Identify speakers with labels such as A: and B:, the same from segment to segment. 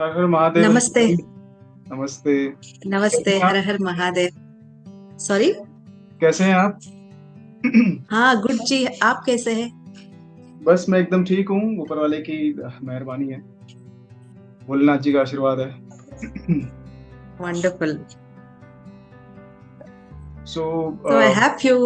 A: हर हर महादेव।
B: नमस्ते।
A: नमस्ते। कैसे
B: नमस्ते,
A: हैं
B: हर
A: आप?
B: हर महादेव। सॉरी।
A: कैसे हैं आप?
B: हाँ, गुड जी। आप कैसे हैं?
A: बस मैं एकदम ठीक हूँ, ऊपर वाले की मेहरबानी है, भोलेनाथ जी का आशीर्वाद है।
B: Wonderful.
A: So
B: So I have few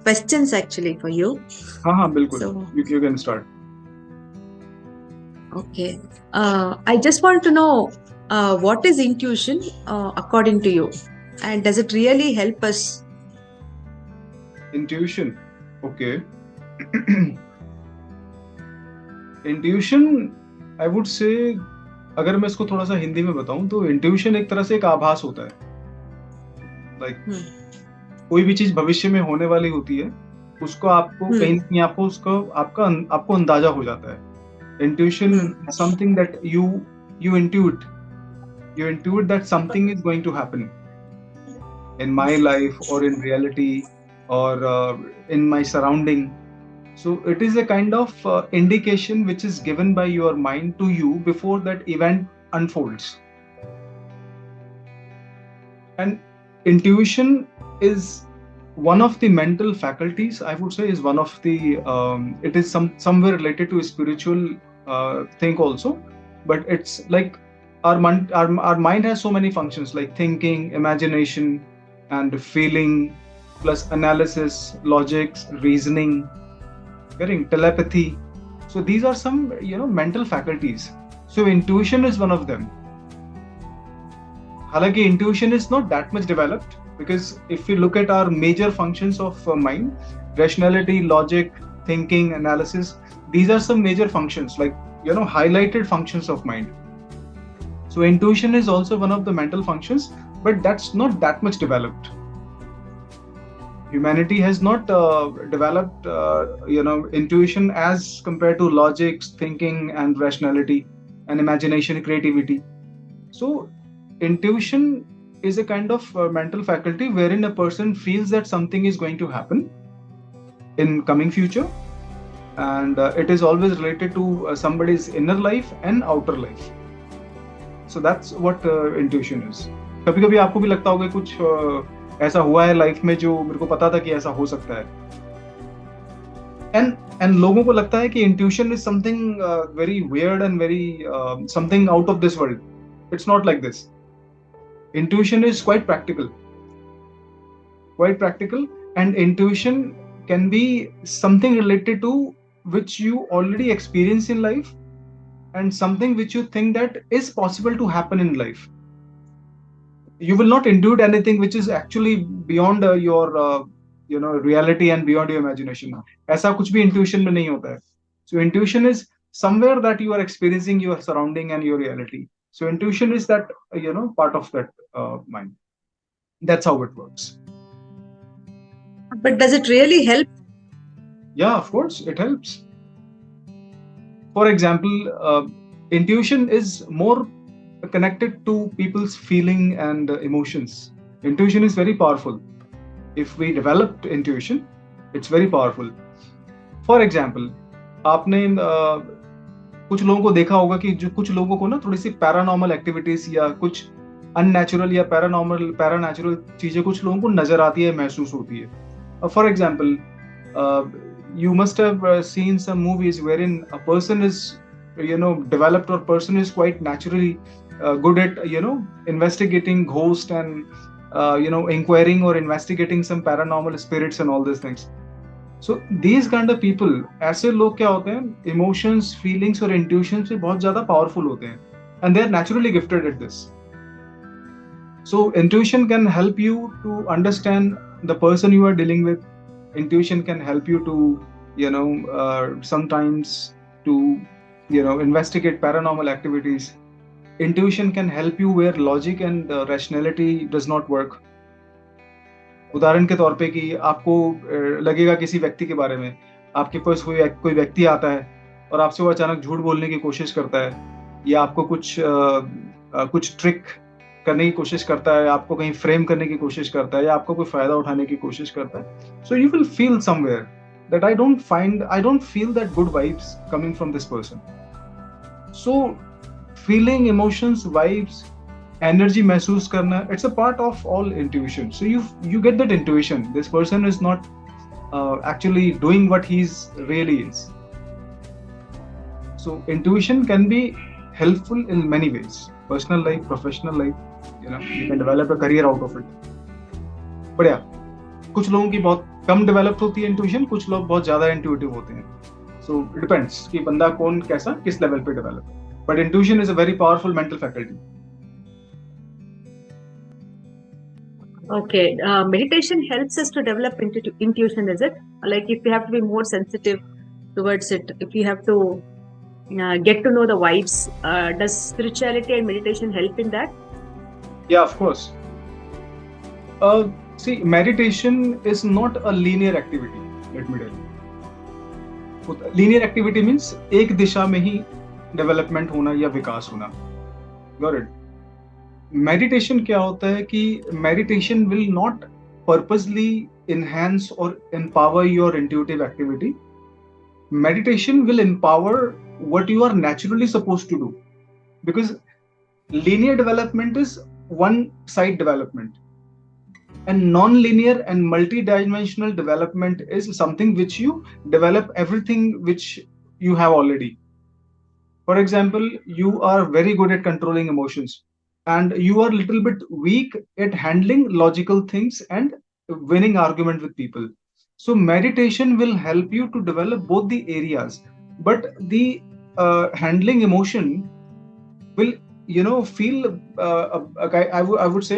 B: questions actually for you.
A: हाँ हाँ बिल्कुल,
B: So,
A: you can start.
B: okay. I just want to know what is intuition according to you, and does it really help us?
A: Intuition, okay. Intuition, I would say, अगर मैं इसको थोड़ा सा हिंदी में बताऊं तो इंट्यूशन एक तरह से एक आभास होता है। Like
B: Hmm.
A: कोई भी चीज भविष्य में होने वाली होती है, उसको आपको
B: Hmm.
A: कहीं ना कहीं आपको उसको आपको अंदाजा हो जाता है। Intuition,
B: Hmm.
A: Something that you intuit you intuit that something is going to happen in my life or in reality or in my surrounding. So it is a kind of indication which is given by your mind to you before that event unfolds. And intuition is one of the mental faculties, I would say, is one of the it is somewhere related to a spiritual thing also. But it's like our mind has so many functions like thinking, imagination, and feeling, plus analysis, logics, reasoning, getting telepathy. So these are some mental faculties. So intuition is one of them. Halaki intuition is not that much developed, because if we look at our major functions of mind, rationality, logic, thinking, analysis, these are some major functions, like highlighted functions of mind. So intuition is also one of the mental functions, but that's not that much developed. Humanity has not developed intuition as compared to logic, thinking, and rationality, and imagination, creativity. So intuition is a kind of mental faculty wherein a person feels that something is going to happen in coming future, and it is always related to somebody's inner life and outer life. So that's what intuition is. कभी कभी आपको भी लगता होगा कुछ ऐसा हुआ है लाइफ में जो मेरे को पता था कि ऐसा हो सकता है, एंड लोगों को लगता है कि intuition is something very weird and very something out of this world. It's not like this. Intuition is quite practical, and intuition can be something related to which you already experience in life, and something which you think that is possible to happen in life. You will not intuit anything which is actually beyond your reality and beyond your imagination. ऐसा कुछ भी intuition में नहीं होता है. So intuition is somewhere that you are experiencing your surrounding and your reality. So intuition is that part of that mind. That's how it works.
B: But does it really help?
A: Yeah, of course, it helps. For example, intuition is more connected to people's feeling and emotions. Intuition is very powerful. If we developed intuition, it's very powerful. For example, आपने कुछ लोगों को देखा होगा कि जो कुछ लोगों को ना थोड़ी सी पैरानॉर्मल एक्टिविटीज या कुछ अननेचुरल या पैरानैचुरल चीजें कुछ लोगों को नजर आती है, महसूस होती है. For example, you must have seen some movies wherein a person is developed, or person is quite naturally good at investigating ghost and inquiring or investigating some paranormal spirits and all these things. So these kind of people, ऐसे लोग क्या होते हैं, emotions, feelings और intuition से बहुत ज्यादा powerful होते हैं, and they are naturally gifted at this. So intuition can help you to understand the person you are dealing with. Intuition can help you to sometimes to investigate paranormal activities. Intuition can help you where logic and rationality does not work. उदाहरण के तौर पे कि आपको लगेगा किसी व्यक्ति के बारे में, आपके पास कोई व्यक्ति आता है और आपसे वो अचानक झूठ बोलने की कोशिश करता है, या आपको कुछ ट्रिक करने की कोशिश करता है, आपको कहीं फ्रेम करने की कोशिश करता है, या आपको कोई फायदा उठाने की कोशिश करता है. So you will feel somewhere that I don't feel that good vibes coming from this person. So feeling emotions, vibes, energy महसूस करना, it's a part of all intuition. So you get that intuition, this person is not actually doing what he's really is. So intuition can be helpful in many ways, personal life, professional life. You can develop a career out of it. But yeah, कुछ लोगों की बहुत कम develop होती है intuition, कुछ लोग बहुत ज्यादा इंट्यूटिव होते हैं. सो इट डिपेंड्स कि बंदा कौन कैसा किस लेवल पे डेवलप है. But intuition is a very powerful mental faculty.
B: Okay, meditation helps us to develop intuition, is it? Like if we have to be more sensitive towards it, if we have to get to know the vibes, does spirituality and meditation help in that?
A: Yeah, of course. See, meditation is not a linear activity. Let me tell you. Linear activity means एक दिशा में ही development होना या विकास होना. Got it? Meditation क्या होता है कि meditation will not purposely enhance or empower your intuitive activity. Meditation will empower what you are naturally supposed to do, because linear development is one side development, and non-linear and multi-dimensional development is something which you develop everything which you have already. For example, you are very good at controlling emotions, and you are a little bit weak at handling logical things and winning argument with people. So meditation will help you to develop both the areas, but the handling emotion will feel I would say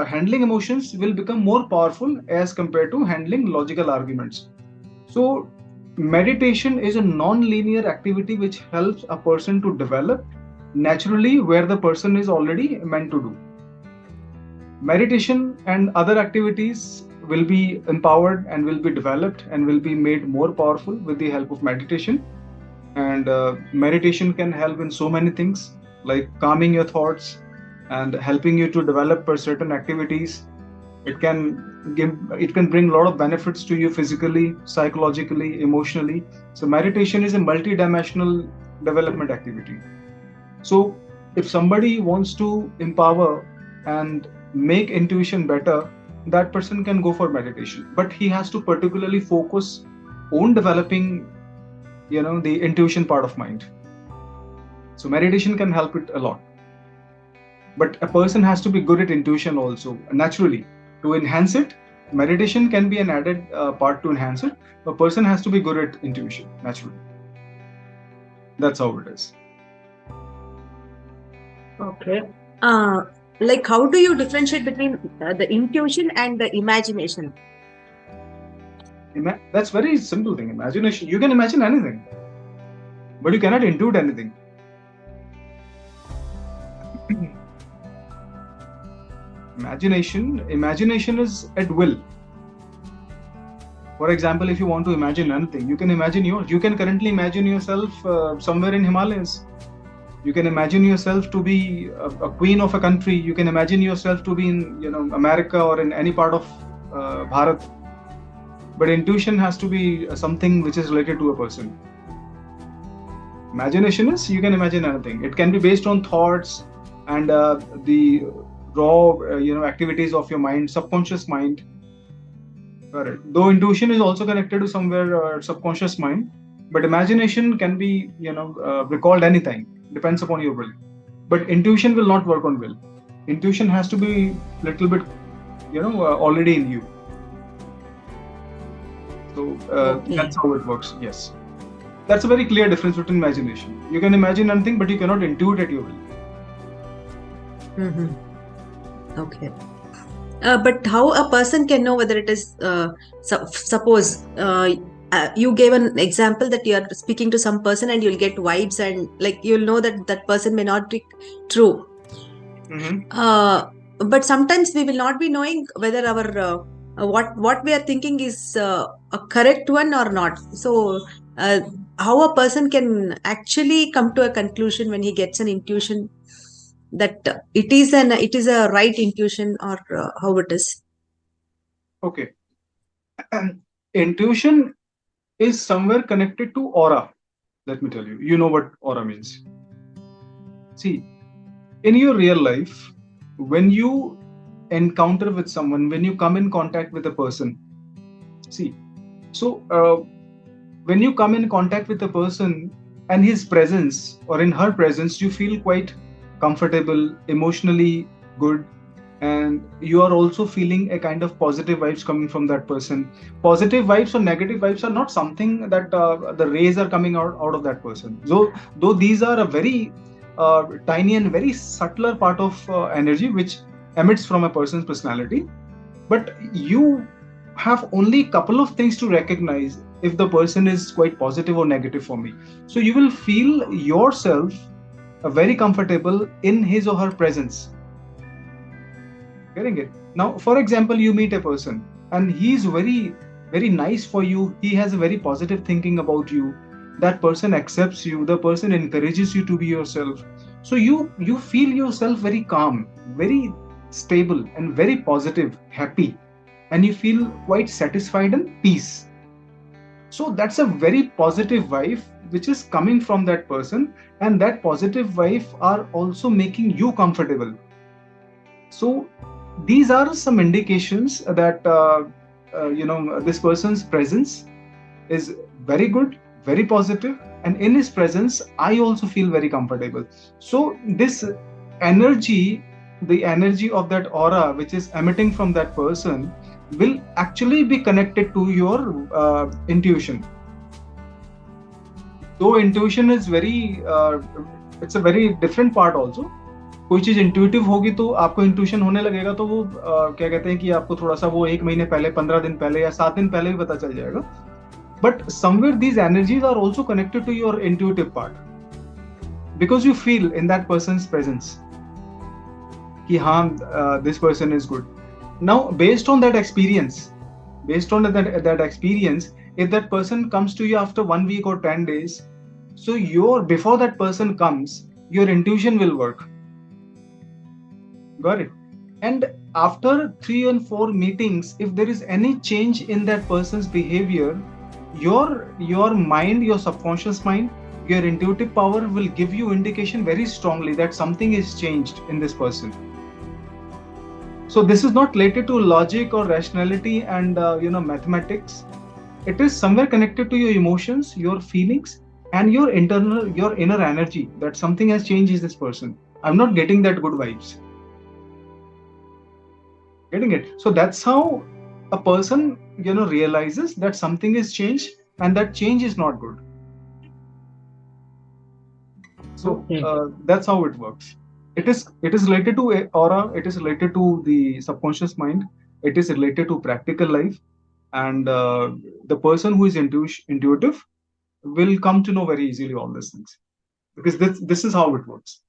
A: handling emotions will become more powerful as compared to handling logical arguments. So meditation is a non-linear activity which helps a person to develop naturally where the person is already meant to do. Meditation and other activities will be empowered and will be developed and will be made more powerful with the help of meditation. And meditation can help in so many things, like calming your thoughts and helping you to develop certain activities. It can bring a lot of benefits to you physically, psychologically, emotionally. So meditation is a multi-dimensional development activity. So if somebody wants to empower and make intuition better, that person can go for meditation, but he has to particularly focus on developing the intuition part of mind. So meditation can help it a lot, but a person has to be good at intuition also naturally to enhance it. Meditation can be an added part to enhance it. A person has to be good at intuition naturally. That's how it is.
B: Okay. Like how do you differentiate between the intuition and the imagination?
A: That's very simple thing. Imagination, you can imagine anything, but you cannot intuit anything. Imagination is at will. For example, if you want to imagine anything, you can imagine yours. You can currently imagine yourself somewhere in Himalayas. You can imagine yourself to be a queen of a country. You can imagine yourself to be in America or in any part of Bharat. But intuition has to be something which is related to a person. Imagination is you can imagine anything. It can be based on thoughts and the raw activities of your mind, subconscious mind. Correct. Though intuition is also connected to somewhere subconscious mind, but imagination can be recalled anytime. Depends upon your will. But intuition will not work on will. Intuition has to be little bit already in you. So that's how it works. Yes, that's a very clear difference between imagination. You can imagine anything, but you cannot intuit at your will.
B: Mm-hmm. Okay. But how a person can know whether it is suppose you gave an example that you are speaking to some person and you'll get vibes and like you'll know that person may not be true.
A: Mm-hmm.
B: But sometimes we will not be knowing whether our what we are thinking is a correct one or not. So how a person can actually come to a conclusion when he gets an intuition that it is a right intuition or how it is?
A: Okay. Intuition is somewhere connected to aura. Let me tell you. You know what aura means. See, in your real life, when you encounter with someone, when you come in contact with a person, see, so when you come in contact with a person and his presence or in her presence, you feel quite comfortable, emotionally good, and you are also feeling a kind of positive vibes coming from that person. Positive vibes or negative vibes are not something that the rays are coming out of that person. Though these are a very tiny and very subtler part of energy which emits from a person's personality, but you have only couple of things to recognize if the person is quite positive or negative for me. So you will feel yourself very comfortable in his or her presence. Getting it? Now, for example, you meet a person and he's very nice for you. He has a very positive thinking about you. That person accepts you. The person encourages you to be yourself. So you feel yourself very calm, very stable, and very positive, happy, and you feel quite satisfied and peace. So that's a very positive vibe which is coming from that person, and that positive vibe are also making you comfortable. So these are some indications that this person's presence is very good, very positive, and in his presence I also feel very comfortable. So this energy, the energy of that aura which is emitting from that person, will actually be connected to your intuition. Though intuition is very it's a very different part also. कोई चीज intuitive होगी तो आपको intuition होने लगेगा, तो वो क्या कहते हैं कि आपको थोड़ा सा वो 1 महीने पहले, 15 दिन पहले या 7 दिन पहले भी पता चल जाएगा. But somewhere these energies are also connected to your intuitive part, because you feel in that person's presence कि हाँ, this person is good. Now based on that experience, if that person comes to you after 1 week or 10 days, so before that person comes, your intuition will work. Got it? And after 3 and 4 meetings, if there is any change in that person's behavior, your mind, your subconscious mind, your intuitive power will give you indication very strongly that something is changed in this person. So this is not related to logic or rationality and mathematics. It is somewhere connected to your emotions, your feelings, and your inner energy, that something has changed in this person. I'm not getting that good vibes. Getting it? So that's how a person realizes that something is changed and that change is not good. So that's how it works. It is related to aura, it is related to the subconscious mind, it is related to practical life, and the person who is intuitive will come to know very easily all these things, because this is how it works.